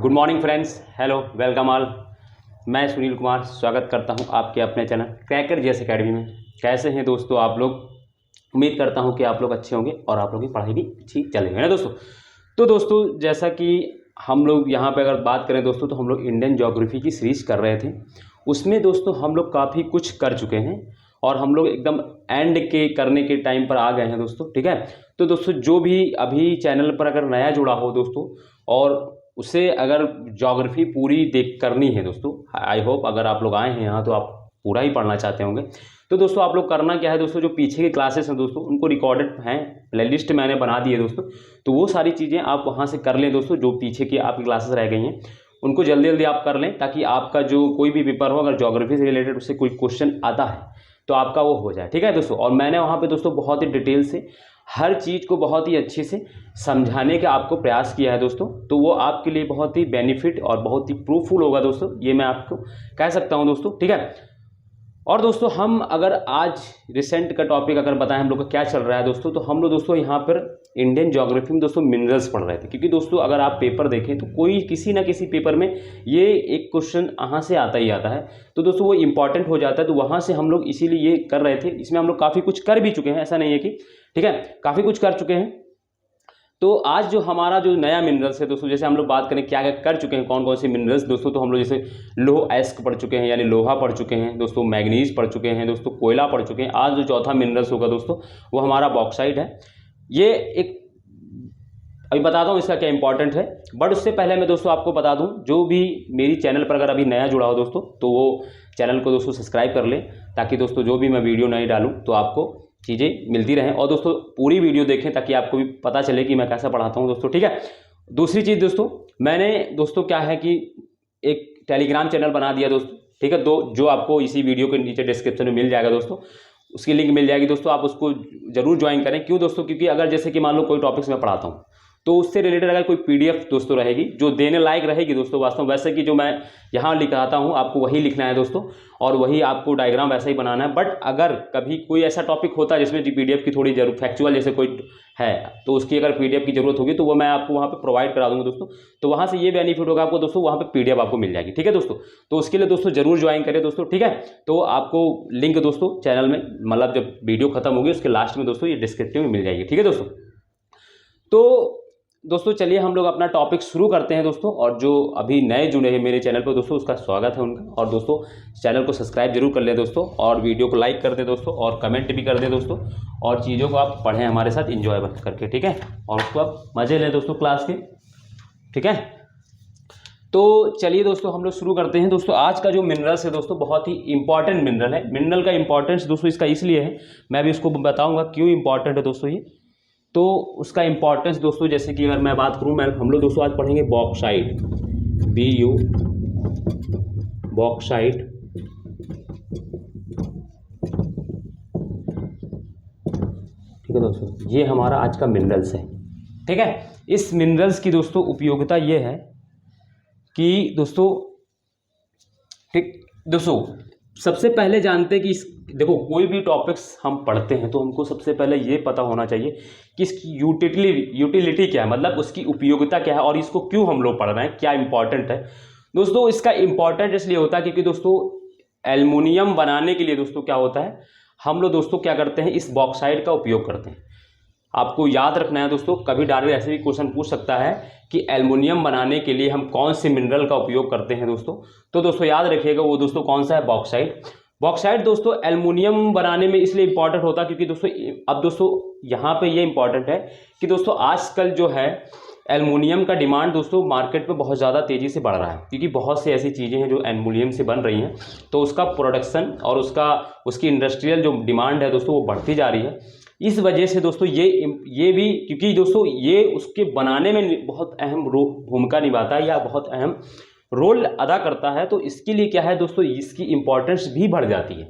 Good morning friends, hello, welcome all. मैं सुनील कुमार स्वागत करता हूं आपके अपने चैनल क्रैकर जीएस एकेडमी में। कैसे हैं दोस्तों आप लोग? उम्मीद करता हूं कि आप लोग अच्छे होंगे और आप लोगों की पढ़ाई भी अच्छी चल रही है ना दोस्तों। तो दोस्तों जैसा कि हम लोग यहाँ पे अगर बात करें दोस्तों, तो हम लोग इंडियन ज्योग्राफी की सीरीज कर रहे थे। उसमें दोस्तों हम लोग काफ़ी कुछ कर चुके हैं और हम लोग एकदम एंड के करने के टाइम पर आ गए हैं दोस्तों। ठीक है, तो दोस्तों जो भी अभी चैनल पर अगर नया जुड़ा हो दोस्तों और उसे अगर ज्योग्राफी पूरी देख करनी है दोस्तों, आई होप अगर आप लोग आए हैं यहाँ तो आप पूरा ही पढ़ना चाहते होंगे। तो दोस्तों आप लोग करना क्या है दोस्तों, जो पीछे के क्लासेस हैं दोस्तों उनको रिकॉर्डेड हैं, प्लेलिस्ट मैंने बना दी है दोस्तों, तो वो सारी चीज़ें आप वहाँ से कर लें दोस्तों। जो पीछे की आपकी क्लासेस रह गई हैं उनको जल्दी जल्दी आप कर लें, ताकि आपका जो कोई भी पेपर हो अगर ज्योग्राफी से रिलेटेड उससे कोई क्वेश्चन आता है तो आपका वो हो जाए। ठीक है दोस्तों, और मैंने वहाँ पे दोस्तों बहुत ही डिटेल से हर चीज़ को बहुत ही अच्छे से समझाने का आपको प्रयास किया है दोस्तों। तो वो आपके लिए बहुत ही बेनिफिट और बहुत ही प्रूफुल होगा दोस्तों, ये मैं आपको कह सकता हूँ दोस्तों। ठीक है, और दोस्तों हम अगर आज रिसेंट का टॉपिक अगर बताएं हम लोग का क्या चल रहा है दोस्तों, तो हम लोग दोस्तों यहाँ पर इंडियन ज्योग्राफी में दोस्तों मिनरल्स पढ़ रहे थे। क्योंकि दोस्तों अगर आप पेपर देखें तो कोई किसी ना किसी पेपर में ये एक क्वेश्चन यहाँ से आता ही आता है, तो दोस्तों वो इंपॉर्टेंट हो जाता है। तो वहाँ से हम लोग इसीलिए ये कर रहे थे। इसमें हम लोग काफ़ी कुछ कर भी चुके हैं, ऐसा नहीं है कि, ठीक है, काफ़ी कुछ कर चुके हैं। तो आज जो हमारा जो नया मिनरल्स है दोस्तों, जैसे हम लोग बात करें क्या क्या कर चुके हैं, कौन कौन से मिनरल्स दोस्तों, तो हम लोग जैसे लोह अयस्क पढ़ चुके हैं यानी लोहा पढ़ चुके हैं दोस्तों, मैग्नीज पढ़ चुके हैं दोस्तों, कोयला पढ़ चुके हैं। आज जो चौथा मिनरल्स होगा दोस्तों वो हमारा बॉक्साइट है। ये एक अभी बताता हूँ इसका क्या इंपॉर्टेंट है, बट उससे पहले मैं दोस्तों आपको बता दूँ, जो भी मेरी चैनल पर अगर अभी नया जुड़ा हो दोस्तों तो वो चैनल को दोस्तों सब्सक्राइब कर लें, ताकि दोस्तों जो भी मैं वीडियो नई डालूँ तो आपको चीज़ें मिलती रहें। और दोस्तों पूरी वीडियो देखें ताकि आपको भी पता चले कि मैं कैसा पढ़ाता हूँ दोस्तों। ठीक है, दूसरी चीज़ दोस्तों, मैंने दोस्तों क्या है कि एक टेलीग्राम चैनल बना दिया दोस्तों। ठीक है, जो आपको इसी वीडियो के नीचे डिस्क्रिप्शन में मिल जाएगा दोस्तों, उसकी लिंक मिल जाएगी दोस्तों। आप उसको जरूर ज्वाइन करें। क्यों दोस्तों? क्योंकि अगर जैसे कि मान लो कोई टॉपिक्स मैं पढ़ाता हूँ तो उससे रिलेटेड अगर कोई पीडीएफ दोस्तों रहेगी जो देने लायक रहेगी दोस्तों, वास्तव वैसे कि जो मैं यहाँ लिखाता हूँ आपको वही लिखना है दोस्तों, और वही आपको डायग्राम वैसा ही बनाना है। बट अगर कभी कोई ऐसा टॉपिक होता है जिसमें पीडीएफ की थोड़ी जरूरत, फैक्चुअल जैसे कोई है, तो उसकी अगर पीडीएफ की जरूरत होगी तो वो मैं आपको वहाँ पे प्रोवाइड करा दूँगा दोस्तों। तो वहाँ से ये बेनिफिट होगा आपको दोस्तों, वहाँ पे पीडीएफ आपको मिल जाएगी। ठीक है दोस्तों, तो उसके लिए दोस्तों जरूर ज्वाइन करें दोस्तों। ठीक है, तो आपको लिंक दोस्तों चैनल में, मतलब जब वीडियो खत्म होगी उसके लास्ट में दोस्तों ये डिस्क्रिप्टिव में मिल जाएगी। ठीक है दोस्तों, तो दोस्तों चलिए हम लोग अपना टॉपिक शुरू करते हैं दोस्तों। और जो अभी नए जुड़े हैं मेरे चैनल पर दोस्तों, उसका स्वागत है उनका। और दोस्तों चैनल को सब्सक्राइब जरूर कर लें दोस्तों, और वीडियो को लाइक कर दें दोस्तों, और कमेंट भी कर दें दोस्तों, और चीज़ों को आप पढ़ें हमारे साथ इंजॉय करके। ठीक है, और उसको आप मज़े लें दोस्तों क्लास के। ठीक है, तो चलिए दोस्तों हम लोग शुरू करते हैं दोस्तों। आज का जो मिनरल्स है दोस्तों बहुत ही इंपॉर्टेंट मिनरल है। मिनरल का इंपॉर्टेंस दोस्तों इसका इसलिए है, मैं भी उसको बताऊँगा क्यों इंपॉर्टेंट है दोस्तों ये। तो उसका इंपॉर्टेंस दोस्तों, जैसे कि अगर मैं बात करूं, हम लोग दोस्तों आज पढ़ेंगे बॉक्साइट, BU बॉक्साइट। ठीक है दोस्तों, ये हमारा आज का मिनरल्स है। ठीक है, इस मिनरल्स की दोस्तों उपयोगिता ये है कि दोस्तों, ठीक दोस्तों, सबसे पहले जानते हैं कि देखो कोई भी टॉपिक्स हम पढ़ते हैं तो हमको सबसे पहले ये पता होना चाहिए कि इसकी यूटिलिटी क्या है, मतलब उसकी उपयोगिता क्या है, और इसको क्यों हम लोग पढ़ रहे हैं, क्या इंपॉर्टेंट है दोस्तों। इसका इंपॉर्टेंट इसलिए होता है क्योंकि दोस्तों एल्युमिनियम बनाने के लिए दोस्तों क्या होता है, हम लोग दोस्तों क्या करते हैं, इस बॉक्साइट का उपयोग करते हैं। आपको याद रखना है दोस्तों, कभी डायरेक्ट ऐसे भी क्वेश्चन पूछ सकता है कि एल्युमिनियम बनाने के लिए हम कौन से मिनरल का उपयोग करते हैं दोस्तों। तो दोस्तों याद रखिएगा वो दोस्तों कौन सा है, बॉक्साइट। बॉक्साइट दोस्तों एल्युमिनियम बनाने में इसलिए इंपॉर्टेंट होता है क्योंकि दोस्तों अब दोस्तों यहाँ पे ये इंपॉर्टेंट है कि दोस्तों आजकल जो है एल्युमिनियम का डिमांड दोस्तों मार्केट में बहुत ज़्यादा तेज़ी से बढ़ रहा है, क्योंकि बहुत सी ऐसी चीज़ें हैं जो एल्युमिनियम से बन रही हैं, तो उसका प्रोडक्शन और उसकी इंडस्ट्रियल जो डिमांड है दोस्तों वो बढ़ती जा रही है। इस वजह से दोस्तों ये भी, क्योंकि दोस्तों ये उसके बनाने में बहुत अहम भूमिका निभाता है या बहुत अहम रोल अदा करता है, तो इसके लिए क्या है दोस्तों, इसकी इंपॉर्टेंस भी बढ़ जाती है।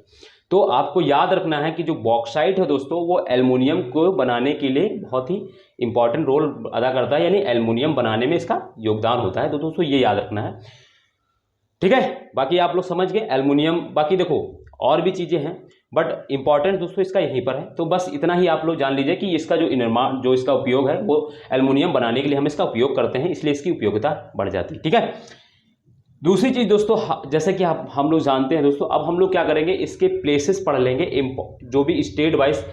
तो आपको याद रखना है कि जो बॉक्साइट है दोस्तों वो एल्युमिनियम को बनाने के लिए बहुत ही इंपॉर्टेंट रोल अदा करता है, यानी एल्युमिनियम बनाने में इसका योगदान होता है। तो दोस्तों ये याद रखना है। ठीक है, बाकी आप लोग समझ गए एल्युमिनियम। बाकी देखो और भी चीज़ें हैं, बट इंपॉर्टेंट दोस्तों इसका यहीं पर है। तो बस इतना ही आप लोग जान लीजिए कि इसका जो निर्माण, जो इसका उपयोग है वो एल्युमिनियम बनाने के लिए हम इसका उपयोग करते हैं, इसलिए इसकी उपयोगिता बढ़ जाती है। ठीक है। दूसरी चीज़ दोस्तों, जैसे कि हम लोग जानते हैं दोस्तों, अब हम लोग क्या करेंगे, इसके प्लेसेस पढ़ लेंगे, जो भी स्टेट वाइज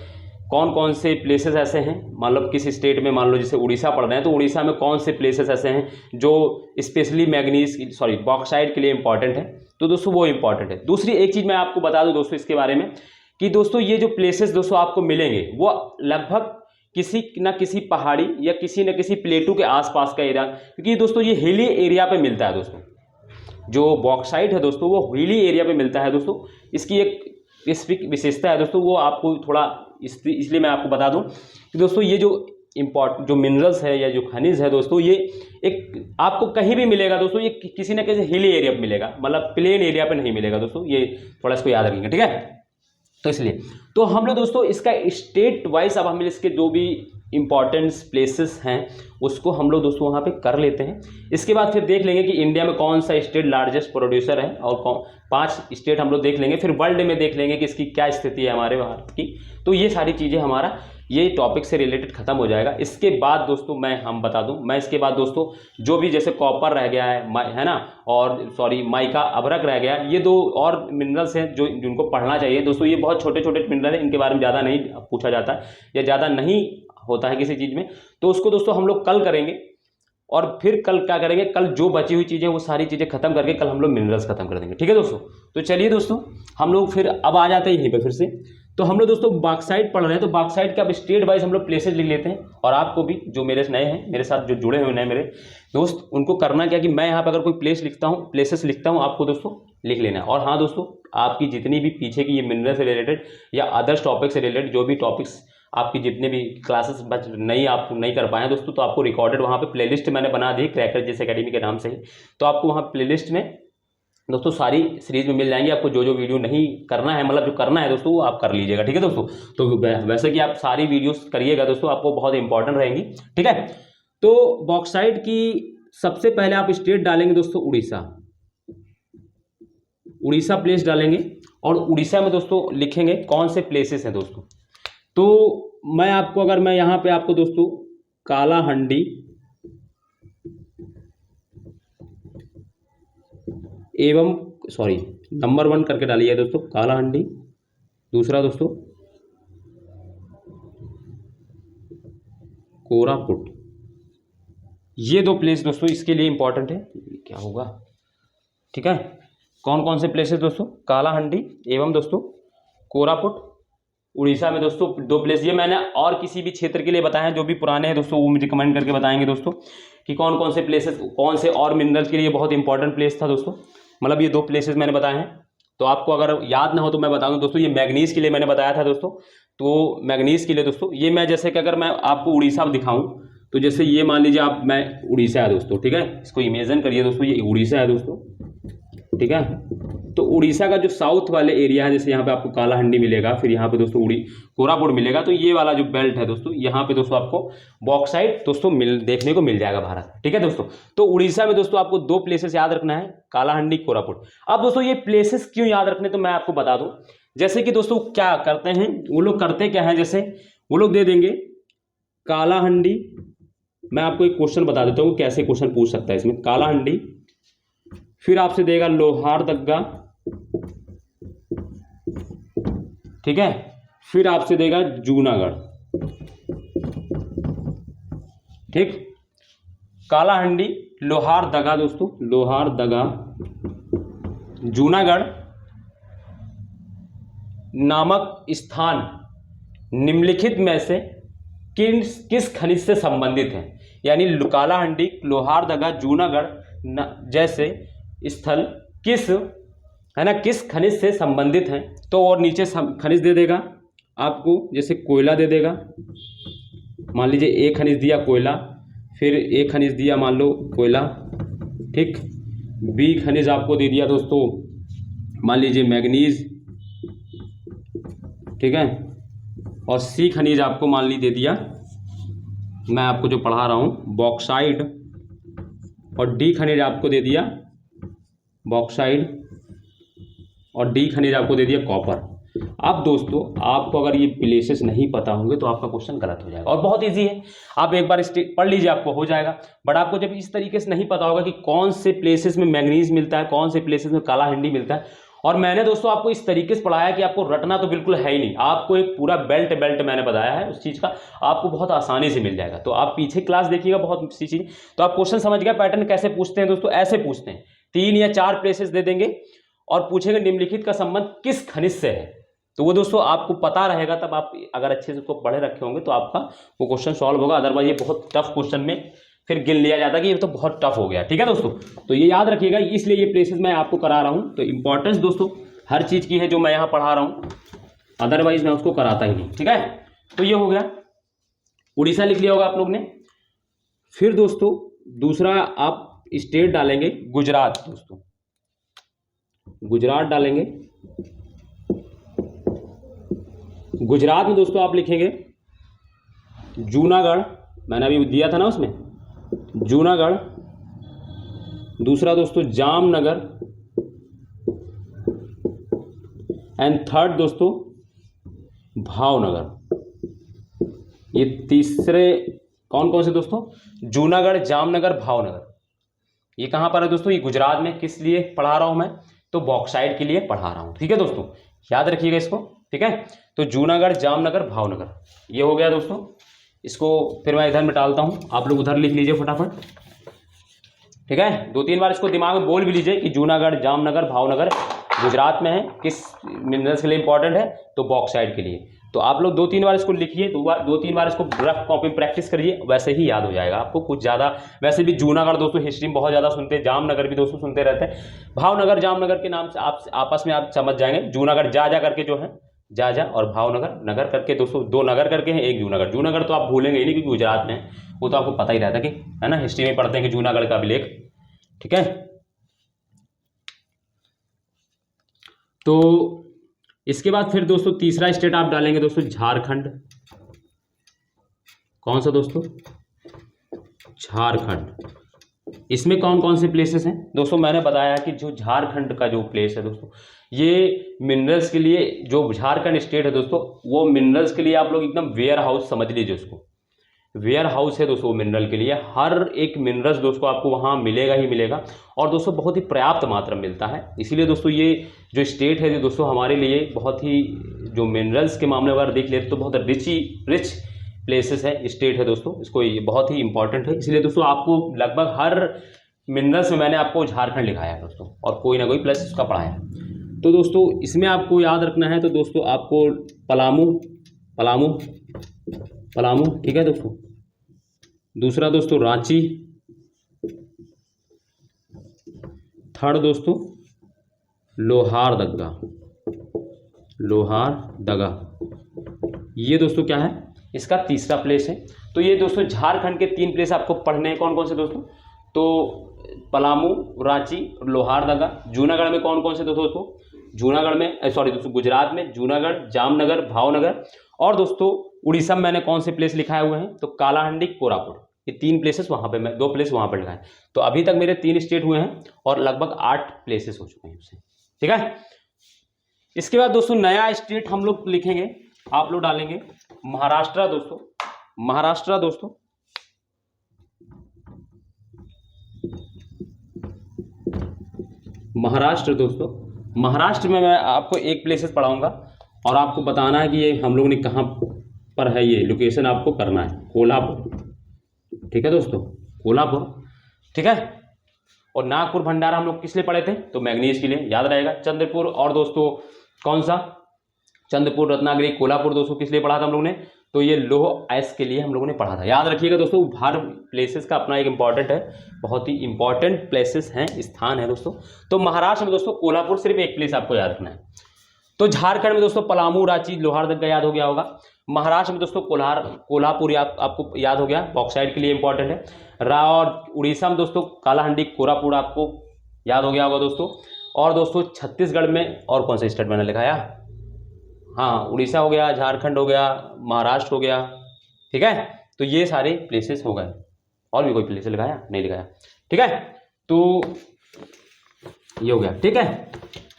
कौन कौन से प्लेसेस ऐसे हैं, मतलब किस स्टेट में, मान लो जैसे उड़ीसा पढ़ रहे हैं तो उड़ीसा में कौन से प्लेसेस ऐसे हैं जो स्पेशली बॉक्साइट के लिए इंपॉर्टेंट है। तो दोस्तों वो इंपॉर्टेंट है। दूसरी एक चीज़ मैं आपको बता दूं दोस्तों इसके बारे में कि दोस्तों ये जो प्लेसेस दोस्तों आपको मिलेंगे वो लगभग किसी न किसी पहाड़ी या किसी न किसी प्लेटू के आसपास का एरिया, क्योंकि दोस्तों ये हिली एरिया पे मिलता है दोस्तों। जो बॉक्साइट है दोस्तों वो हिली एरिया पे मिलता है दोस्तों। इसकी एक स्पेसिफिक विशेषता है दोस्तों, वो आपको थोड़ा इसलिए मैं आपको बता दूं कि दोस्तों ये जो मिनरल्स है या जो खनिज है दोस्तों, ये एक आपको कहीं भी मिलेगा दोस्तों, ये किसी न किसी हिली एरिया पे मिलेगा, मतलब प्लेन एरिया पे नहीं मिलेगा दोस्तों। ये थोड़ा इसको याद रखेंगे, ठीक है। तो इसलिए तो हम लोग दोस्तों इसका स्टेट वाइज अब हम इसके जो भी इंपॉर्टेंस प्लेसेस हैं उसको हम लोग दोस्तों वहाँ पे कर लेते हैं। इसके बाद फिर देख लेंगे कि इंडिया में कौन सा स्टेट लार्जेस्ट प्रोड्यूसर है, और 5 स्टेट हम लोग देख लेंगे। फिर वर्ल्ड में देख लेंगे कि इसकी क्या स्थिति है हमारे भारत की। तो ये सारी चीज़ें हमारा ये टॉपिक से रिलेटेड खत्म हो जाएगा। इसके बाद दोस्तों मैं बता दूं, मैं इसके बाद दोस्तों जो भी जैसे कॉपर रह गया है ना, और माइका अभ्रक रह गया, ये 2 और मिनरल्स हैं जो जिनको पढ़ना चाहिए दोस्तों। ये बहुत छोटे छोटे मिनरल हैं, इनके बारे में ज़्यादा नहीं पूछा जाता है या ज़्यादा नहीं होता है किसी चीज़ में। तो उसको दोस्तों हम लोग कल करेंगे, और फिर कल क्या करेंगे, कल जो बची हुई चीज़ें वो सारी चीज़ें खत्म करके कल हम लोग मिनरल्स खत्म कर देंगे, ठीक है दोस्तों। तो चलिए दोस्तों हम लोग फिर अब आ जाते हैं यहीं पे फिर से। तो हम लोग दोस्तों बॉक्साइट पढ़ रहे हैं, तो बॉक्साइट का अब स्टेट वाइज हम लोग प्लेसेस लिख लेते हैं। और आपको भी जो मेरे नए हैं, मेरे साथ जो जुड़े हुए नए मेरे दोस्त, उनको करना क्या कि मैं यहाँ पे अगर कोई प्लेसेस लिखता हूँ, आपको दोस्तों लिख लेना है। और हाँ दोस्तों, आपकी जितनी भी पीछे की ये मिनरल से रिलेटेड या अदर्स टॉपिक से रिलेटेड जो भी टॉपिक्स आपकी जितने भी क्लासेस आप नहीं कर पाए दोस्तों, तो आपको रिकॉर्डेड वहाँ पे प्लेलिस्ट मैंने बना दी क्रैकर जैसे एकेडमी के नाम से ही। तो आपको वहाँ प्लेलिस्ट में दोस्तों सारी सीरीज में मिल जाएंगे। आपको जो जो वीडियो नहीं करना है, मतलब जो करना है दोस्तों, वो आप कर लीजिएगा, ठीक है दोस्तों। तो वैसे कि आप सारी वीडियोस करिएगा दोस्तों, आपको बहुत इंपॉर्टेंट रहेंगी, ठीक है। तो बॉक्साइट की सबसे पहले आप स्टेट डालेंगे दोस्तों उड़ीसा प्लेस डालेंगे। और उड़ीसा में दोस्तों लिखेंगे कौन से प्लेसेस हैं दोस्तों। तो मैं यहाँ पे आपको दोस्तों कालाहंडी एवं नंबर 1 करके डालिए दोस्तों, कालाहंडी। दूसरा दोस्तों कोरापुट। ये 2 प्लेस दोस्तों इसके लिए इंपॉर्टेंट है। क्या होगा, ठीक है। कौन कौन से प्लेसेस दोस्तों, कालाहंडी एवं दोस्तों कोरापुट। उड़ीसा में दोस्तों 2 प्लेस, ये मैंने और किसी भी क्षेत्र के लिए बताया है, जो भी पुराने हैं दोस्तों वो मुझे कमेंट करके बताएंगे दोस्तों कि कौन कौन से प्लेसेस, कौन से और मिनरल्स के लिए बहुत इंपॉर्टेंट प्लेस था दोस्तों। मतलब ये 2 प्लेसेस मैंने बताए हैं। तो आपको अगर याद ना हो तो मैं बता दूं दोस्तों, ये मैग्नीज के लिए मैंने बताया था दोस्तों। तो मैग्नीज के लिए दोस्तों ये मैं जैसे कि अगर मैं आपको उड़ीसा दिखाऊं, तो जैसे ये मान लीजिए मैं उड़ीसा है दोस्तों, ठीक है। इसको इमेजिन करिए दोस्तों, ये उड़ीसा है दोस्तों, ठीक है। तो उड़ीसा का जो साउथ वाले एरिया है, जैसे यहाँ पे आपको कालाहंडी मिलेगा, फिर यहाँ पे दोस्तों कोरापुट मिलेगा। तो ये वाला जो बेल्ट है दोस्तों, यहाँ पे दोस्तों आपको बॉक्साइट दोस्तों देखने को मिल जाएगा भारत, ठीक है दोस्तों। तो उड़ीसा में दोस्तों आपको 2 प्लेसेस याद रखना है, कालाहंडी, कोरापुट। अब दोस्तों ये प्लेसेस क्यों याद रखने, तो मैं आपको बता दूं। जैसे कि दोस्तों क्या करते हैं वो लोग, करते क्या है, जैसे वो लोग दे देंगे कालाहंडी। मैं आपको एक क्वेश्चन बता देता हूँ कैसे क्वेश्चन पूछ सकता है इसमें। कालाहंडी, फिर आपसे देगा लोहारदग्गा, ठीक है। फिर आपसे देगा जूनागढ़, ठीक। कालाहंडी, लोहारदगा दोस्तों, लोहारदगा, जूनागढ़ नामक स्थान निम्नलिखित में से किस खनिज से संबंधित है। यानी कालाहंडी, लोहारदगा, जूनागढ़ जैसे स्थल किस खनिज से संबंधित हैं। तो और नीचे खनिज दे देगा आपको, जैसे कोयला दे देगा, मान लीजिए एक खनिज दिया कोयला, फिर एक खनिज दिया मान लो कोयला, ठीक। बी खनिज आपको दे दिया दोस्तों मान लीजिए मैग्नीज, ठीक है। और सी खनिज आपको मान ली दे दिया, मैं आपको जो पढ़ा रहा हूँ, बॉक्साइड। और डी खनिज आपको दे दिया बॉक्साइड, और डी खनिज आपको दे दिया कॉपर। अब दोस्तों आपको अगर ये प्लेसेस नहीं पता होंगे तो आपका क्वेश्चन गलत हो जाएगा, और बहुत इजी है, आप एक बार पढ़ लीजिए आपको हो जाएगा। बट आपको जब इस तरीके से नहीं पता होगा कि कौन से प्लेसेस में मैंगनीज मिलता है, कौन से प्लेसेस में काला हिंडी मिलता है, और मैंने दोस्तों आपको इस तरीके से पढ़ाया कि आपको रटना तो बिल्कुल है ही नहीं, आपको एक पूरा बेल्ट मैंने बताया है उस चीज़ का, आपको बहुत आसानी से मिल जाएगा। तो आप पीछे क्लास देखिएगा, बहुत सी चीज़। तो आप क्वेश्चन समझ गए पैटर्न कैसे पूछते हैं दोस्तों, ऐसे पूछते हैं, 3 या 4 प्लेसेस दे देंगे और पूछेंगे निम्नलिखित का संबंध किस खनिज से है। तो वो दोस्तों आपको पता रहेगा, तब आप अगर अच्छे से उसको पढ़े रखे होंगे तो आपका वो क्वेश्चन सॉल्व होगा। अदरवाइज ये बहुत टफ क्वेश्चन में फिर गिन लिया जाता है कि ये तो बहुत टफ हो गया। ठीक है दोस्तों, तो ये याद रखिएगा, इसलिए ये प्लेसेस मैं आपको करा रहा हूँ। तो इंपॉर्टेंस दोस्तों हर चीज़ की है जो मैं यहाँ पढ़ा रहा हूँ, अदरवाइज मैं उसको कराता ही नहीं। ठीक है, तो ये हो गया, उड़ीसा लिख लिया होगा आप लोग ने। फिर दोस्तों दूसरा आप स्टेट डालेंगे गुजरात। दोस्तों गुजरात डालेंगे। गुजरात में दोस्तों आप लिखेंगे जूनागढ़, मैंने अभी दिया था ना उसमें, जूनागढ़। दूसरा दोस्तों जामनगर, एंड थर्ड दोस्तों भावनगर। ये तीसरे कौन कौन से दोस्तों, जूनागढ़, जामनगर, भावनगर। ये कहाँ पर है दोस्तों, ये गुजरात में। किस लिए पढ़ा रहा हूँ मैं, तो बॉक्साइट के लिए पढ़ा रहा हूँ। ठीक है दोस्तों, याद रखिएगा इसको। ठीक है, तो जूनागढ़, जामनगर, भावनगर, ये हो गया दोस्तों। इसको फिर मैं इधर में डालता हूँ, आप लोग उधर लिख लीजिए फटाफट। ठीक है, 2-3 बार इसको दिमाग में बोल भी लीजिए कि जूनागढ़, जामनगर, भावनगर गुजरात में है, किस मिनरल्स के लिए इंपॉर्टेंट है, तो बॉक्साइट के लिए। तो आप लोग 2-3 बार इसको लिखिए, 2-3 बार इसको रफ कॉपी प्रैक्टिस करिए, वैसे ही याद हो जाएगा आपको। कुछ ज़्यादा वैसे भी जूनागढ़ दोस्तों हिस्ट्री में बहुत ज़्यादा सुनते हैं, जामनगर भी दोस्तों सुनते रहते हैं, भावनगर जामनगर के नाम से आप आपस में आप समझ जाएंगे। जूनागढ़ जा करके जो है जा, और भावनगर नगर करके दोस्तों, 2 नगर करके हैं, एक जूनागढ़। जूनागढ़ तो आप भूलेंगे ही नहीं क्योंकि गुजरात में है, वो तो आपको पता ही रहता है कि, है ना, हिस्ट्री में पढ़ते हैं कि जूनागढ़ का अभिलेख। ठीक है, तो इसके बाद फिर दोस्तों तीसरा स्टेट आप डालेंगे दोस्तों झारखंड। कौन सा दोस्तों, झारखंड। इसमें कौन कौन से प्लेसेस हैं दोस्तों, मैंने बताया कि जो झारखंड का जो प्लेस है दोस्तों, ये मिनरल्स के लिए, जो झारखंड स्टेट है दोस्तों, वो मिनरल्स के लिए आप लोग एकदम वेयर हाउस समझ लीजिए उसको। वेयर हाउस है दोस्तों मिनरल के लिए, हर एक मिनरल्स दोस्तों आपको वहाँ मिलेगा ही मिलेगा, और दोस्तों बहुत ही पर्याप्त मात्रा में मिलता है। इसीलिए दोस्तों ये जो स्टेट है दोस्तों हमारे लिए बहुत ही, जो मिनरल्स के मामले अगर देख लेते तो बहुत रिच प्लेसेस है, स्टेट है दोस्तों, इसको ये बहुत ही इंपॉर्टेंट है। इसलिए दोस्तों आपको लगभग हर मिनरल्स में मैंने आपको झारखंड लिखाया है दोस्तों, और कोई ना कोई प्लस उसका पढ़ाया है। तो दोस्तों इसमें आपको याद रखना है, तो दोस्तों आपको पलामू, ठीक है दोस्तों। दूसरा दोस्तों रांची, थर्ड दोस्तों लोहारदगा। ये दोस्तों क्या है, इसका तीसरा प्लेस है। तो ये दोस्तों झारखंड के 3 प्लेस आपको पढ़ने हैं। कौन कौन से दोस्तों, तो पलामू, रांची, लोहारदगा। जूनागढ़ में कौन कौन से दोस्तों, जूनागढ़ में सॉरी दोस्तों गुजरात में जूनागढ़, जामनगर, भावनगर, और दोस्तों उड़ीसा में मैंने कौन से प्लेस लिखाए हुए हैं, तो कालाहांडी, कोरापुट। ये 3 प्लेसेस वहाँ पे, मैं 2 प्लेस वहाँ पर लिखाए। तो अभी तक मेरे 3 स्टेट हुए हैं और लगभग 8 प्लेसेस हो चुके हैं उससे। ठीक है, इसके बाद दोस्तों नया स्टेट हम लोग लिखेंगे, आप लोग डालेंगे महाराष्ट्र दोस्तों। महाराष्ट्र दोस्तों, महाराष्ट्र में मैं आपको एक प्लेसेस पढ़ाऊंगा और आपको बताना है कि ये हम लोग ने कहाँ पर है, ये लोकेशन आपको करना है, कोल्हापुर। ठीक है दोस्तों, कोल्हापुर। ठीक है, और नागपुर भंडारा हम लोग किस लिए पढ़े थे, तो मैग्नीज के लिए, याद रहेगा। चंद्रपुर, और दोस्तों कौन सा, चंद्रपुर, रत्नागिरी, कोल्हापुर दोस्तों किस लिए पढ़ा था हम लोग ने, तो ये लोह आयस्क के लिए हम लोगों ने पढ़ा था। याद रखिएगा दोस्तों, हर प्लेसेस का अपना एक इंपॉर्टेंट है, बहुत ही इंपॉर्टेंट प्लेसेस हैं, स्थान है दोस्तों। तो महाराष्ट्र में दोस्तों कोल्हापुर सिर्फ एक प्लेस आपको याद रखना है। तो झारखंड में दोस्तों पलामू, रांची, लोहारदगा याद हो गया होगा। महाराष्ट्र में दोस्तों कोल्हापुर आपको याद हो गया, बॉक्साइट के लिए इंपॉर्टेंट है। और उड़ीसा में दोस्तों कालाहांडी, कोरापुट आपको याद हो गया होगा दोस्तों। और दोस्तों छत्तीसगढ़ में और कौन सा स्टेट मैंने लिखाया, हाँ उड़ीसा हो गया, झारखंड हो गया, महाराष्ट्र हो गया। ठीक है, तो ये सारे प्लेसेस हो गए। और भी कोई प्लेस लिखाया, नहीं लिखाया। ठीक है, तो ये हो गया। ठीक है,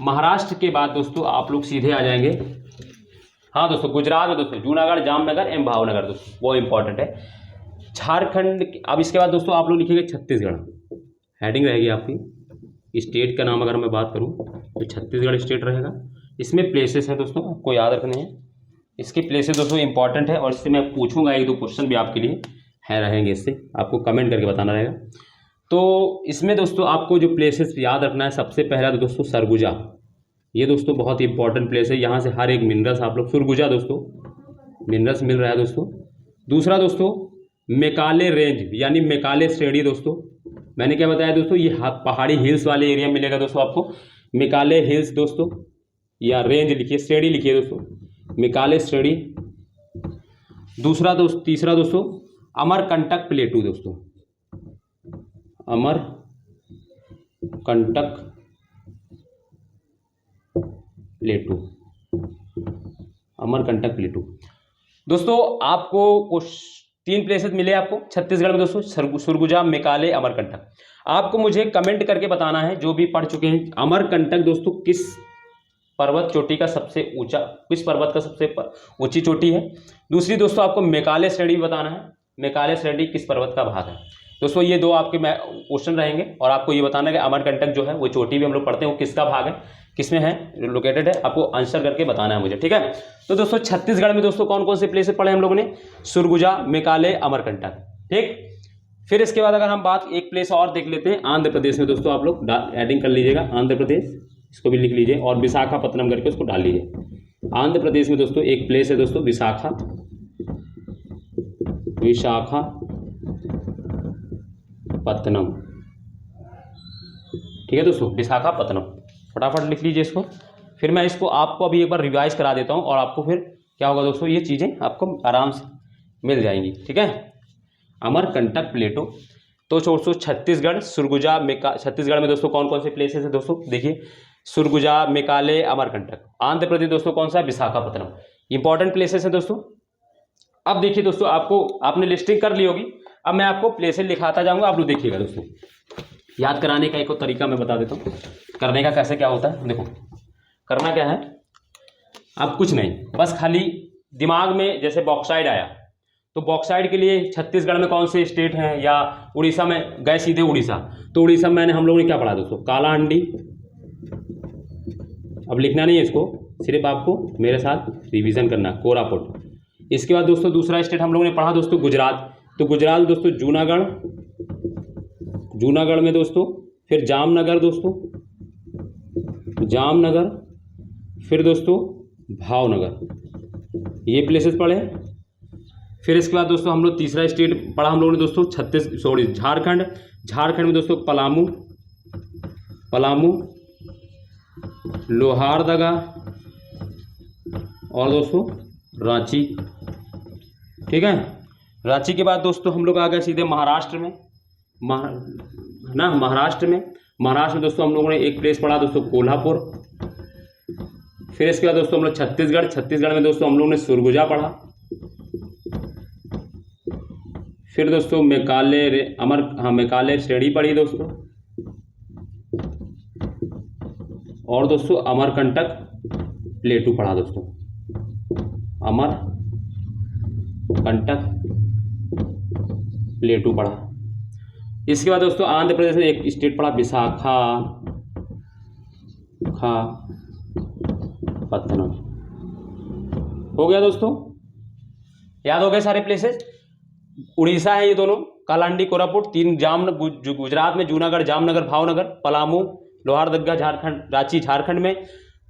महाराष्ट्र के बाद दोस्तों आप लोग सीधे आ जाएंगे, हाँ दोस्तों, गुजरात में दोस्तों जूनागढ़, जामनगर एवं भावनगर दोस्तों, वो इंपॉर्टेंट है। झारखंड, अब इसके बाद दोस्तों आप लोग लिखेंगे छत्तीसगढ़, हेडिंग रहेगी आपकी। स्टेट का नाम अगर मैं बात करूँ तो छत्तीसगढ़ स्टेट रहेगा। इसमें प्लेसेस हैं दोस्तों, आपको याद रखने हैं। इसके प्लेसेस दोस्तों इंपॉर्टेंट है, और इससे मैं पूछूंगा 1-2 क्वेश्चन भी आपके लिए है रहेंगे, इससे आपको कमेंट करके बताना रहेगा। तो इसमें दोस्तों आपको जो प्लेसेस याद रखना है, सबसे पहला तो दोस्तों सरगुजा, ये दोस्तों बहुत ही इंपॉर्टेंट प्लेस है। यहाँ से हर एक मिनरल्स आप लोग, सुरगुजा दोस्तों मिनरल्स मिल रहा है दोस्तों। दूसरा दोस्तों मेकाले रेंज यानी मेकाले श्रेणी दोस्तों, मैंने क्या बताया दोस्तों, ये पहाड़ी हिल्स वाले एरिया मिलेगा दोस्तों आपको, मेकाले हिल्स दोस्तों, या रेंज लिखिए, श्रेणी लिखिए दोस्तों, मेकाले श्रेणी। तीसरा दोस्तों अमरकंटक प्लेटू दोस्तों, अमरकंटक प्लेटू, अमरकंटक प्लेटू दोस्तों। आपको कुछ 3 प्लेसेस मिले आपको छत्तीसगढ़ में दोस्तों, सुरगुजा, मेकाले, अमरकंटक। आपको मुझे कमेंट करके बताना है जो भी पढ़ चुके हैं, अमरकंटक दोस्तों किस पर्वत चोटी का सबसे ऊंचा, किस पर्वत का सबसे ऊंची चोटी है। दूसरी दोस्तों आपको मेकाले श्रेणी बताना है, मेकाले श्रेणी किस पर्वत का भाग है दोस्तों। ये 2 आपके क्वेश्चन रहेंगे, और आपको ये बताना है कि अमरकंटक जो है वो चोटी भी हम लोग पढ़ते हैं, वो किसका भाग है, किसमें है लोकेटेड है, आपको आंसर करके बताना है मुझे, ठीक है। तो दोस्तों छत्तीसगढ़ में दोस्तों कौन कौन से प्लेसेस पढ़े हम लोगों ने, सुरगुजा, मेकाले, अमरकंटक, ठीक। फिर इसके बाद अगर हम बात एक प्लेस और देख लेते हैं, आंध्र प्रदेश में दोस्तों आप लोग एडिंग कर लीजिएगा, आंध्र प्रदेश, इसको भी लिख लीजिए, और विशाखापत्तनम करके उसको डाल लीजिए। आंध्र प्रदेश में दोस्तों एक प्लेस है दोस्तों, विशाखापत्तनम, ठीक है दोस्तों, विशाखापत्तनम, फटाफट लिख लीजिए इसको। फिर मैं इसको आपको अभी एक बार रिवाइज करा देता हूँ, और आपको फिर क्या होगा दोस्तों, ये चीज़ें आपको आराम से मिल जाएंगी, ठीक है। अमरकंटक प्लेटो तो दोस्तों छत्तीसगढ़, सुरगुजा, छत्तीसगढ़ में दोस्तों कौन कौन से प्लेसेस है दोस्तों, देखिए सुरगुजा, मेकाले, अमरकंटक। आंध्र प्रदेश दोस्तों कौन सा, विशाखापत्तनम, इंपॉर्टेंट प्लेसेस है दोस्तों। अब देखिए दोस्तों, आपने लिस्टिंग कर ली होगी, अब मैं आपको प्लेसेस लिखाता जाऊंगा, आप लोग देखिएगा दोस्तों। याद कराने का एक और तरीका मैं बता देता हूँ, करने का कैसे क्या होता है। देखो करना क्या है, अब कुछ नहीं, बस खाली दिमाग में जैसे बॉक्साइड आया, तो बॉक्साइड के लिए छत्तीसगढ़ में कौन से स्टेट हैं, या उड़ीसा में गए सीधे उड़ीसा, तो उड़ीसा में हम लोगों ने क्या पढ़ा दोस्तों, कालाहांडी। अब लिखना नहीं है इसको, सिर्फ आपको मेरे साथ रिवीजन करना, कोरापुट। इसके बाद दोस्तों दूसरा स्टेट हम लोगों ने पढ़ा दोस्तों गुजरात, तो गुजरात दोस्तों जूनागढ़, जूनागढ़ में दोस्तों, फिर जामनगर दोस्तों, जामनगर, फिर दोस्तों भावनगर, ये प्लेसेस पढ़े। फिर इसके बाद दोस्तों हम लोग तीसरा स्टेट पढ़ा हम लोगों ने दोस्तों झारखंड, झारखंड में दोस्तों पलामू, लोहारदगा, और दोस्तों रांची, ठीक है। रांची के बाद दोस्तों हम लोग आ गए सीधे महाराष्ट्र में, महाराष्ट्र में दोस्तों हम लोगों ने एक प्लेस पढ़ा दोस्तों कोल्हापुर। फिर इसके बाद दोस्तों हम लोग छत्तीसगढ़, छत्तीसगढ़ में दोस्तों हम लोगों ने सुरगुजा पढ़ा। फिर दोस्तों मेकाले श्रेणी पढ़ी दोस्तों, और दोस्तों अमरकंटक प्लेटू पढ़ा दोस्तों, अमरकंटक प्लेटू पढ़ा। इसके बाद दोस्तों आंध्र प्रदेश में एक स्टेट पढ़ा विशाखापत्तनम, हो गया दोस्तों, याद हो गए सारे प्लेसेस। उड़ीसा है ये दोनों, कालाहांडी, कोरापुट, 3 गुजरात में जूनागढ़, जामनगर, भावनगर, पलामू, लोहारदगा झारखंड, रांची झारखंड में,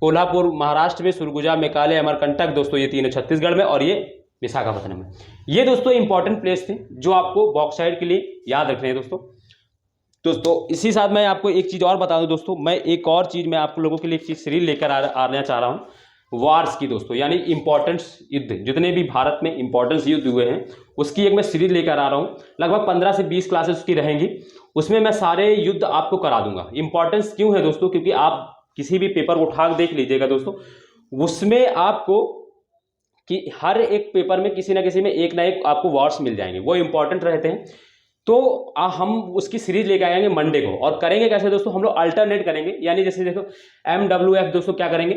कोल्हापुर महाराष्ट्र में, सुरगुजा, मेकाले, अमरकंटक दोस्तों ये 3 छत्तीसगढ़ में, और ये विशाखापत्तनम में। ये दोस्तों इंपॉर्टेंट प्लेस थे जो आपको बॉक्साइड के लिए याद रखने हैं दोस्तों। इसी साथ मैं आपको एक चीज़ और बता दूं दोस्तों, मैं एक और चीज़ मैं आप लोगों के लिए एक चीज़ सीरीज लेकर आना चाह रहा हूँ, वार्स की दोस्तों, यानी इंपॉर्टेंस युद्ध, जितने भी भारत में इंपॉर्टेंस युद्ध हुए हैं उसकी एक मैं सीरीज लेकर आ रहा हूँ। लगभग 15 से 20 क्लासेस उसकी रहेंगी, उसमें मैं सारे युद्ध आपको करा दूंगा। इंपॉर्टेंस क्यों है दोस्तों, क्योंकि आप किसी भी पेपर को उठा देख लीजिएगा दोस्तों, उसमें आपको कि हर एक पेपर में किसी ना किसी में एक ना एक आपको वर्ड्स मिल जाएंगे, वो इंपॉर्टेंट रहते हैं। तो हम उसकी सीरीज लेके आएंगे मंडे को। और करेंगे कैसे दोस्तों, हम लोग अल्टरनेट करेंगे, यानी जैसे देखो MWF दोस्तों क्या करेंगे,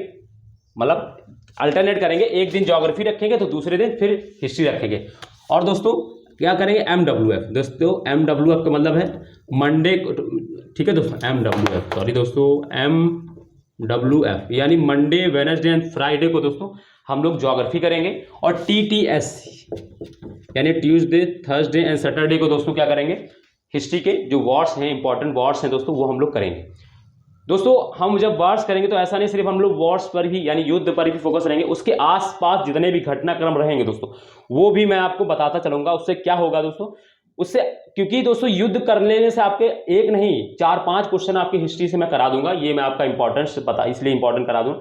मतलब अल्टरनेट करेंगे, एक दिन ज्योग्राफी रखेंगे तो दूसरे दिन फिर हिस्ट्री रखेंगे। और दोस्तों क्या करेंगे, MWF दोस्तों, MWF का मतलब है मंडे को, ठीक है दोस्तों, MWF सॉरी दोस्तों, MWF यानी मंडे वेडनेसडे एंड फ्राइडे को दोस्तों हम लोग ज्योग्राफी करेंगे। और TTS यानी ट्यूसडे थर्सडे एंड सैटरडे को दोस्तों क्या करेंगे, हिस्ट्री के जो वॉर्स हैं, इंपॉर्टेंट वॉर्स हैं दोस्तों, वो हम लोग करेंगे। दोस्तों हम जब वॉर्स करेंगे तो ऐसा नहीं सिर्फ हम लोग वॉर्स पर ही यानी युद्ध पर ही फोकस रहेंगे, उसके आसपास जितने भी घटनाक्रम रहेंगे दोस्तों वो भी मैं आपको बताता चलूंगा। उससे क्या होगा दोस्तों, उससे, क्योंकि दोस्तों युद्ध कर लेने से आपके एक नहीं 4-5 क्वेश्चन आपकी हिस्ट्री से मैं करा दूंगा, ये मैं आपका इंपॉर्टेंस पता इसलिए इंपॉर्टेंट करा दूंगा,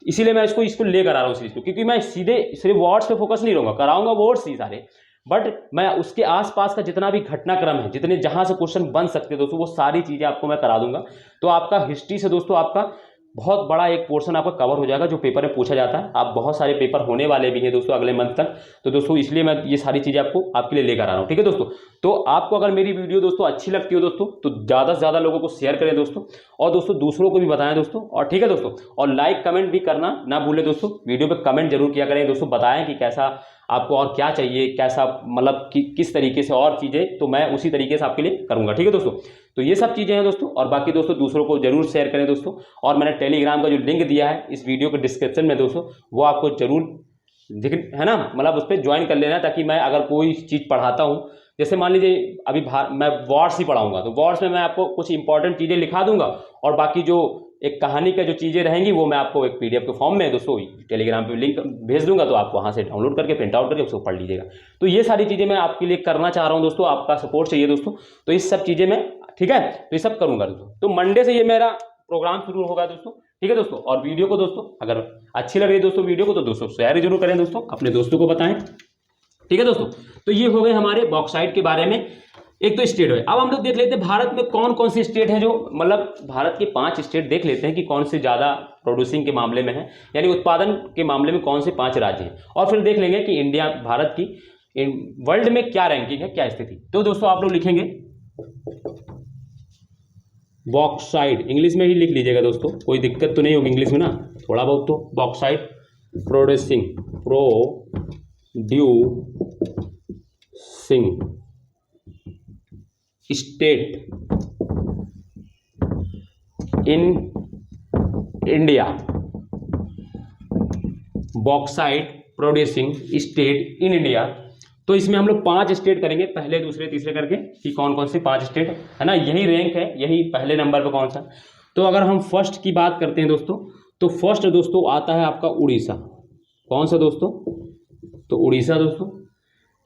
इसीलिए मैं इसको लेकर आ रहा हूँ सीरीज को, क्योंकि मैं सीधे सिर्फ वर्ड्स पे फोकस नहीं रहूंगा, कराऊंगा वर्ड्स ही सारे, बट मैं उसके आसपास का जितना भी घटनाक्रम है, जितने जहां से क्वेश्चन बन सकते हैं दोस्तों, वो सारी चीजें आपको मैं करा दूंगा। तो आपका हिस्ट्री से दोस्तों आपका बहुत बड़ा एक पोर्शन आपका कवर हो जाएगा जो पेपर में पूछा जाता है। आप बहुत सारे पेपर होने वाले भी हैं दोस्तों अगले मंथ तक, तो दोस्तों इसलिए मैं ये सारी चीजें आपको आपके लिए लेकर आ रहा हूँ, ठीक है दोस्तों। तो आपको अगर मेरी वीडियो दोस्तों अच्छी लगती हो दोस्तों तो ज़्यादा से ज़्यादा लोगों को शेयर करें दोस्तों, और दोस्तों दूसरों को भी बताएं दोस्तों, और ठीक है दोस्तों, और लाइक कमेंट भी करना ना भूलें दोस्तों, वीडियो पे कमेंट जरूर किया करें दोस्तों, बताएं कि कैसा आपको और क्या चाहिए, कैसा मतलब किस तरीके से और चीज़ें, तो मैं उसी तरीके से आपके लिए करूँगा, ठीक है दोस्तों। तो ये सब चीज़ें हैं दोस्तों, और बाकी दोस्तों दूसरों को जरूर शेयर करें दोस्तों। और मैंने टेलीग्राम का जो लिंक दिया है इस वीडियो के डिस्क्रिप्शन में दोस्तों, वो आपको जरूर दिख है ना, मतलब उस पर ज्वाइन कर लेना, ताकि मैं अगर कोई चीज़ पढ़ाता हूँ, जैसे मान लीजिए अभी मैं वॉर्स ही पढ़ाऊंगा, तो वॉर्स में मैं आपको कुछ इंपॉर्टेंट चीज़ें लिखा दूंगा, और बाकी जो एक कहानी का जो चीज़ें रहेंगी वो मैं आपको एक PDF के फॉर्म में दोस्तों टेलीग्राम पे लिंक भेज दूंगा, तो आप वहाँ से डाउनलोड करके प्रिंट आउट करके उसको पढ़ लीजिएगा। तो ये सारी चीज़ें मैं आपके लिए करना चाह रहा हूँ दोस्तों, आपका सपोर्ट चाहिए दोस्तों, तो इस सब चीज़ें मैं, ठीक है, तो ये सब करूँगा दोस्तों। तो मंडे से ये मेरा प्रोग्राम शुरू होगा दोस्तों, ठीक है दोस्तों। और वीडियो को दोस्तों अगर अच्छी लग रही है दोस्तों वीडियो को, तो दोस्तों शेयर जरूर करें दोस्तों, अपने दोस्तों को बताएं, ठीक है दोस्तों। तो ये हो गए हमारे बॉक्साइट के बारे में, एक तो स्टेट है। अब हम लोग देख लेते हैं भारत में कौन कौन सी स्टेट है, जो मतलब भारत के 5 स्टेट देख लेते हैं कि कौन से ज़्यादा प्रोड्यूसिंग के मामले में है, यानी उत्पादन के मामले में कौन से 5 राज्य हैं, और फिर देख लेंगे कि इंडिया भारत की वर्ल्ड में क्या रैंकिंग है, क्या स्थिति। तो दोस्तों आप लोग लिखेंगे बॉक्साइट, इंग्लिश में ही लिख लीजिएगा दोस्तों, कोई दिक्कत तो नहीं होगी इंग्लिश में ना, थोड़ा बहुत तो। Bauxite producing state in India, bauxite producing state in India. तो इसमें हम लोग 5 स्टेट करेंगे, पहले दूसरे तीसरे करके, कि कौन कौन से 5 स्टेट है ना, यही रैंक है, यही पहले नंबर पे कौन सा। तो अगर हम फर्स्ट की बात करते हैं दोस्तों, तो फर्स्ट दोस्तों आता है आपका उड़ीसा। कौन सा दोस्तों, तो उड़ीसा दोस्तों।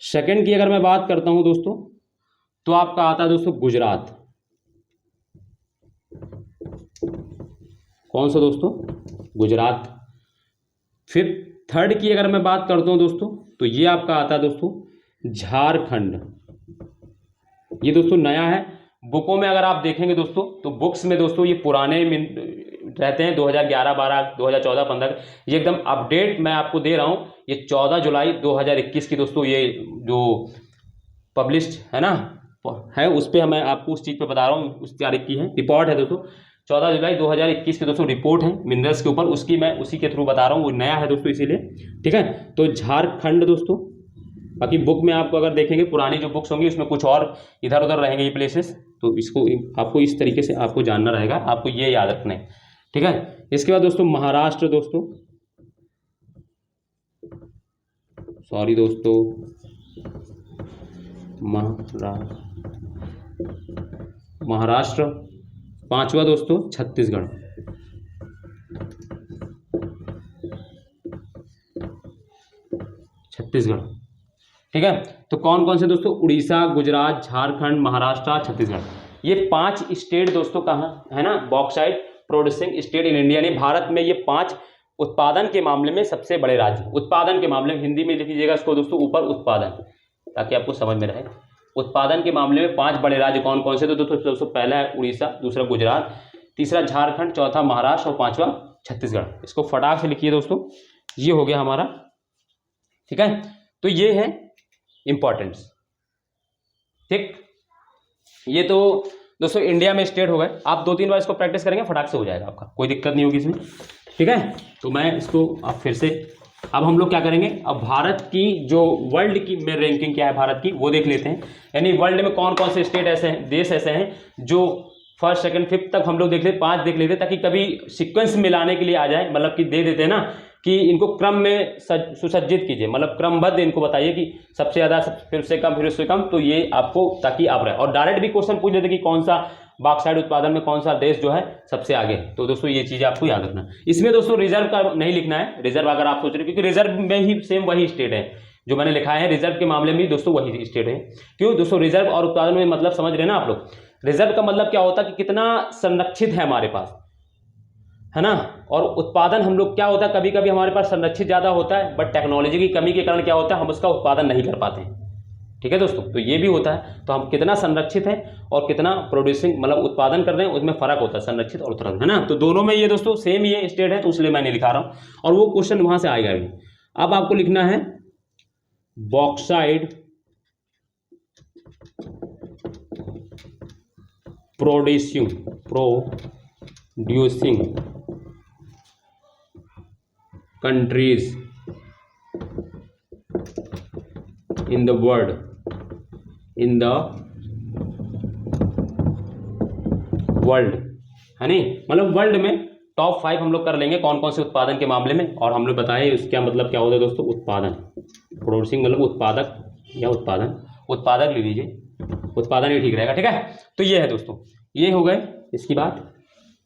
सेकंड की अगर मैं बात करता हूं दोस्तों, तो आपका आता है दोस्तों गुजरात। कौन सा दोस्तों, गुजरात। फिर थर्ड की अगर मैं बात करता हूं दोस्तों, तो ये आपका आता है दोस्तों झारखंड। ये दोस्तों नया है, बुकों में अगर आप देखेंगे दोस्तों, तो बुक्स में दोस्तों ये पुराने रहते हैं 2011, 12, 2014, 15, ये एकदम अपडेट मैं आपको दे रहा हूँ। ये 14 जुलाई 2021 की दोस्तों ये जो पब्लिश्ड है ना है, उस पर मैं आपको उस चीज़ पे बता रहा हूँ, उस तारीख की है रिपोर्ट है दोस्तों, 14 जुलाई 2021 की दोस्तों रिपोर्ट है मिनरल्स के ऊपर, उसकी मैं उसी के थ्रू बता रहा हूँ, वो नया है दोस्तों इसीलिए, ठीक है। तो झारखंड दोस्तों, बाकी बुक में आपको अगर देखेंगे पुरानी जो बुक्स होंगी उसमें कुछ और इधर उधर रहेंगे ये प्लेसेस, तो इसको आपको इस तरीके से आपको जानना रहेगा, आपको ये याद रखना है, ठीक है। इसके बाद दोस्तों महाराष्ट्र दोस्तों, सॉरी दोस्तों, महाराष्ट्र। पांचवा दोस्तों छत्तीसगढ़। छत्तीसगढ़, ठीक है। तो कौन कौन से दोस्तों, उड़ीसा, गुजरात, झारखंड, महाराष्ट्र, छत्तीसगढ़, ये 5 स्टेट दोस्तों कहाँ है ना, bauxite producing state in India, यानी भारत में ये 5 उत्पादन के मामले में सबसे बड़े राज्य। उत्पादन के मामले में हिंदी में लिख लीजिएगा इसको दोस्तों ऊपर, उत्पादन, ताकि आपको समझ में रहे। उत्पादन के मामले में 5 बड़े राज्य कौन कौन से, तो दोस्तों पहला है उड़ीसा, दूसरा गुजरात, तीसरा झारखंड, चौथा महाराष्ट्र और 5वां छत्तीसगढ़। इसको फटाक से लिखिए दोस्तों, ये हो गया हमारा, ठीक है। तो ये है इंपॉर्टेंस, ठीक। ये तो दोस्तों इंडिया में स्टेट हो गए। आप 2-3 बार इसको प्रैक्टिस करेंगे फटाक से हो जाएगा आपका, कोई दिक्कत नहीं होगी इसमें, ठीक है। तो मैं इसको अब फिर से, अब हम लोग क्या करेंगे, अब भारत की जो वर्ल्ड की में रैंकिंग क्या है भारत की वो देख लेते हैं। यानी वर्ल्ड में कौन कौन से स्टेट ऐसे हैं, देश ऐसे हैं जो फर्स्ट सेकंड फिफ्थ तक हम लोग देख लेते, 5 देख लेते, ताकि कभी सीक्वेंस मिलाने के लिए आ जाए, मतलब कि दे देते हैं ना कि इनको क्रम में सुसज्जित कीजिए, मतलब क्रमबद्ध इनको बताइए कि सबसे ज़्यादा, फिर उससे कम, फिर उससे कम, तो ये आपको, ताकि आप रहे। और डायरेक्ट भी क्वेश्चन पूछ लेते कि कौन सा बॉक्साइट उत्पादन में कौन सा देश जो है सबसे आगे है। तो दोस्तों ये चीज़ आपको याद रखना। इसमें दोस्तों रिजर्व का नहीं लिखना है, रिजर्व अगर आप सोच रहे हो, क्योंकि रिजर्व में ही सेम वही स्टेट है जो मैंने लिखा है, रिजर्व के मामले में भी दोस्तों वही स्टेट है। क्यों दोस्तों, रिजर्व और उत्पादन में मतलब समझ रहे ना आप लोग। रिजर्व का मतलब क्या होता है कि कितना संरक्षित है हमारे पास, है ना। और उत्पादन हम लोग क्या होता है, कभी कभी हमारे पास संरक्षित ज़्यादा होता है, बट टेक्नोलॉजी की कमी के कारण क्या होता है, हम उसका उत्पादन नहीं कर पाते हैं, ठीक है दोस्तों। तो ये भी होता है, तो हम कितना संरक्षित है और कितना प्रोड्यूसिंग मतलब उत्पादन कर रहे हैं, उसमें फर्क होता है संरक्षित और उत्पादन, है ना। तो दोनों में ये दोस्तों सेम ये स्टेट है, तो इसलिए मैंने लिखा रहा हूँ, और वो क्वेश्चन वहां से आएगा भी। अब आपको लिखना है bauxite producing countries in the world, है नहीं, मतलब वर्ल्ड में टॉप 5 हम लोग कर लेंगे कौन कौन से उत्पादन के मामले में। और हम लोग बताएं उसका मतलब क्या होता है दोस्तों, उत्पादन, प्रोड्यूसिंग मतलब उत्पादक या उत्पादन, उत्पादक ले लीजिए, उत्पादन ही ठीक रहेगा, ठीक है। तो ये है दोस्तों, ये हो गए इसकी बात,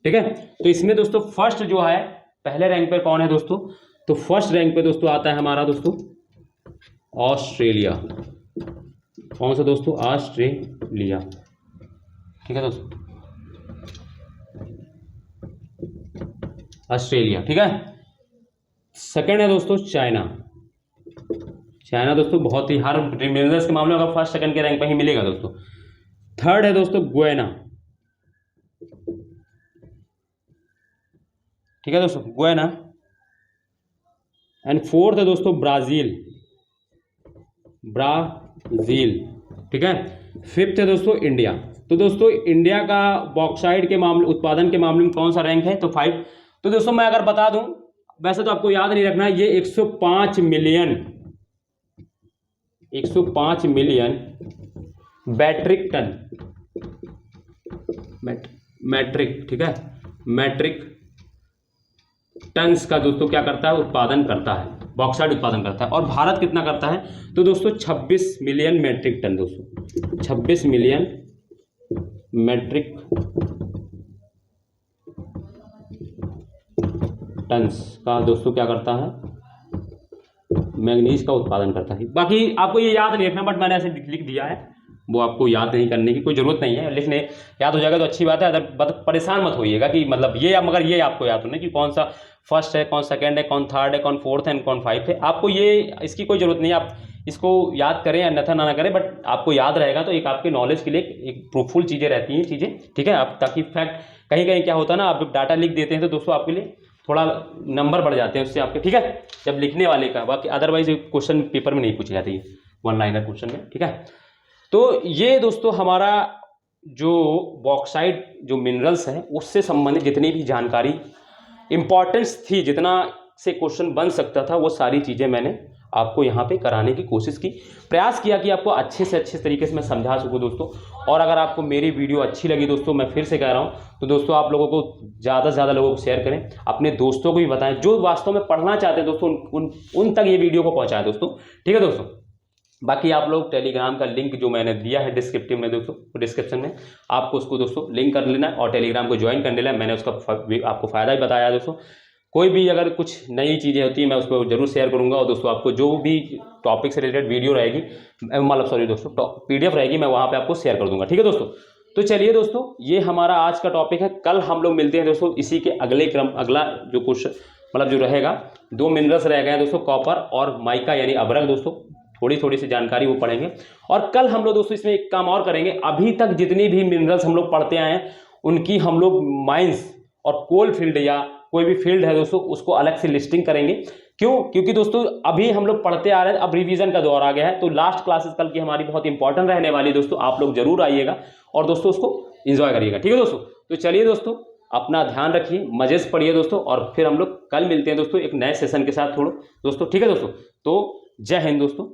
ठीक है। तो इसमें दोस्तों फर्स्ट जो है, पहले रैंक पे कौन है दोस्तों, तो फर्स्ट रैंक पे दोस्तों आता है हमारा दोस्तों ऑस्ट्रेलिया। कौन सा दोस्तों, ऑस्ट्रेलिया, ठीक है दोस्तों, ऑस्ट्रेलिया, ठीक है। सेकंड है दोस्तों चाइना। चाइना दोस्तों बहुत ही हर मिनरल्स के मामले में अगर फर्स्ट सेकंड के रैंक पे ही मिलेगा दोस्तों। थर्ड है दोस्तों गुयाना, ठीक है दोस्तों, गुयाना। एंड फोर्थ है दोस्तों ब्राजील, ठीक है। फिफ्थ है दोस्तों इंडिया। तो दोस्तों इंडिया का बॉक्साइट के मामले, उत्पादन के मामले में कौन सा रैंक है, तो 5। तो दोस्तों मैं अगर बता दूं, वैसे तो आपको याद नहीं रखना, ये 105 मिलियन मैट्रिक टन, मैट्रिक, ठीक है, मैट्रिक टन्स का दोस्तों क्या करता है, उत्पादन करता है, बॉक्साइट उत्पादन करता है। और भारत कितना करता है, तो दोस्तों 26 मिलियन मैट्रिक टन दोस्तों, 26 मिलियन मैट्रिक टन्स का दोस्तों क्या करता है, मैंगनीज का उत्पादन करता है। बाकी आपको ये याद नहीं रखना, बट मैंने ऐसे लिख दिया है, वो आपको याद नहीं करने की कोई जरूरत नहीं है, लिखने याद हो जाएगा तो अच्छी बात है। अगर परेशान मत होइएगा कि मतलब ये, मगर ये आपको याद होना कि कौन सा फर्स्ट है, कौन सेकंड है, कौन थर्ड है, कौन फोर्थ है, कौन 5 है। आपको ये, इसकी कोई जरूरत नहीं है, आप इसको याद करें या अन्यथा ना करें, बट आपको याद रहेगा तो एक आपके नॉलेज के लिए एक प्रूफुल चीज़ें रहती हैं चीज़ें, ठीक है। आप ताकि फैक्ट कहीं कहीं क्या होता है ना, आप डाटा लिख देते हैं तो दोस्तों आपके लिए थोड़ा नंबर बढ़ जाते हैं उससे आपके, ठीक है, जब लिखने वाले का। बाकी अदरवाइज क्वेश्चन पेपर में नहीं पूछी जाती है, 1 लाइनर क्वेश्चन में, ठीक है। तो ये दोस्तों हमारा जो बॉक्साइट जो मिनरल्स हैं उससे संबंधित जितनी भी जानकारी इंपॉर्टेंस थी, जितना से क्वेश्चन बन सकता था, वो सारी चीज़ें मैंने आपको यहाँ पे कराने की कोशिश की, प्रयास किया कि आपको अच्छे से अच्छे तरीके से मैं समझा सकूँ दोस्तों। और अगर आपको मेरी वीडियो अच्छी लगी दोस्तों, मैं फिर से कह रहा हूँ, तो दोस्तों आप लोगों को ज़्यादा से ज़्यादा लोगों को शेयर करें, अपने दोस्तों को भी बताएं जो वास्तव में पढ़ना चाहते हैं दोस्तों, उन तक ये वीडियो को पहुँचाएं दोस्तों, ठीक है दोस्तों। बाकी आप लोग टेलीग्राम का लिंक जो मैंने दिया है डिस्क्रिप्टिव में दोस्तों, डिस्क्रिप्शन में आपको उसको दोस्तों लिंक कर लेना और टेलीग्राम को ज्वाइन कर लेना। मैंने उसका आपको फ़ायदा भी बताया दोस्तों। कोई भी अगर कुछ नई चीज़ें होती है मैं उसको जरूर शेयर करूंगा, और दोस्तों आपको जो भी टॉपिक से रिलेटेड वीडियो रहेगी, मतलब सॉरी दोस्तों PDF रहेगी, मैं वहाँ पर आपको शेयर कर दूंगा, ठीक है दोस्तों। तो चलिए दोस्तों, ये हमारा आज का टॉपिक है। कल हम लोग मिलते हैं दोस्तों इसी के अगले क्रम, अगला जो क्वेश्चन मतलब जो रहेगा, 2 मिनरल्स रह गए हैं दोस्तों, कॉपर और माइका यानी अभ्रक दोस्तों, थोड़ी सी जानकारी वो पढ़ेंगे। और कल हम लोग दोस्तों इसमें एक काम और करेंगे, अभी तक जितनी भी मिनरल्स हम लोग पढ़ते आए हैं उनकी हम लोग माइंस और कोल फील्ड या कोई भी फील्ड है दोस्तों उसको अलग से लिस्टिंग करेंगे, क्यों? क्योंकि दोस्तों अभी हम लोग पढ़ते आ रहे हैं, अब रिवीजन का दौर आ गया है, तो लास्ट क्लासेस कल की हमारी बहुत इंपॉर्टेंट रहने वाली है दोस्तों। आप लोग जरूर आइएगा और दोस्तों उसको एंजॉय करिएगा, ठीक है दोस्तों। तो चलिए दोस्तों, अपना ध्यान रखिए, मजे से पढ़िए दोस्तों, और फिर हम लोग कल मिलते हैं दोस्तों एक नए सेशन के साथ थोड़ा दोस्तों, ठीक है दोस्तों। तो जय हिंद दोस्तों।